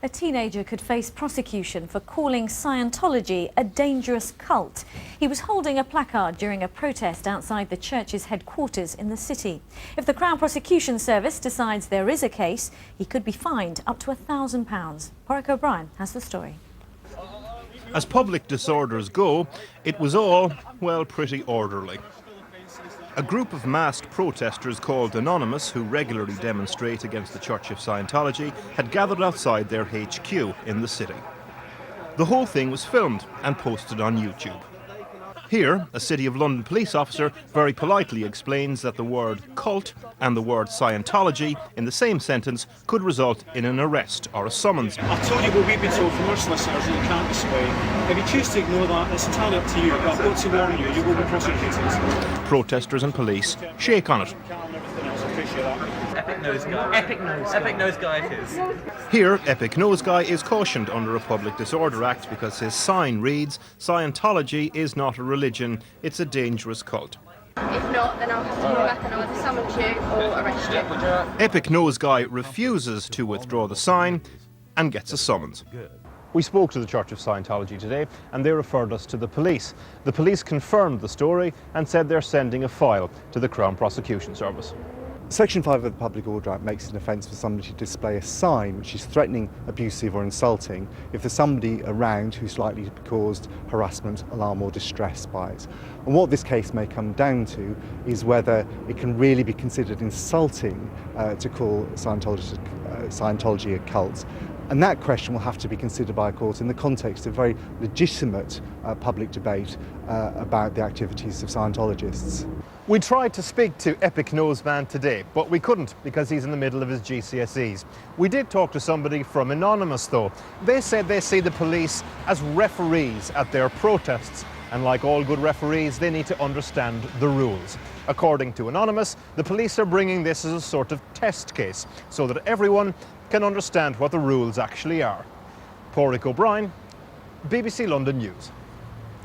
A teenager could face prosecution for calling Scientology a dangerous cult. He was holding a placard during a protest outside the church's headquarters in the city. If the Crown Prosecution Service decides there is a case, he could be fined up to £1,000. Porrick O'Brien has the story. As public disorders go, it was all, well, pretty orderly. A group of masked protesters called Anonymous, who regularly demonstrate against the Church of Scientology, had gathered outside their HQ in the city. The whole thing was filmed and posted on YouTube. Here, a City of London police officer very politely explains that the word cult and the word Scientology in the same sentence could result in an arrest or a summons. I told you what we've been told from our solicitors that you can't display. If you choose to ignore that, it's entirely up to you, but I've got to warn you, you will be prosecuted. Protesters and police shake on it. EpicNoseGuy it is. Here, EpicNoseGuy is cautioned under a Public Disorder Act because his sign reads, "Scientology is not a religion, it's a dangerous cult." If not, then I'll have to come back and either summon you or arrest you. EpicNoseGuy refuses to withdraw the sign and gets a summons. We spoke to the Church of Scientology today and they referred us to the police. The police confirmed the story and said they're sending a file to the Crown Prosecution Service. Section 5 of the Public Order Act makes it an offence for somebody to display a sign which is threatening, abusive or insulting if there's somebody around who's likely to be caused harassment, alarm or distress by it. And what this case may come down to is whether it can really be considered insulting to call Scientology a cult. And that question will have to be considered by a court in the context of very legitimate public debate about the activities of Scientologists. We tried to speak to EpicNoseGuy today, but we couldn't because he's in the middle of his GCSEs. We did talk to somebody from Anonymous though. They said they see the police as referees at their protests, and like all good referees, they need to understand the rules. According to Anonymous, the police are bringing this as a sort of test case so that everyone can understand what the rules actually are. Porrick O'Brien, BBC London News.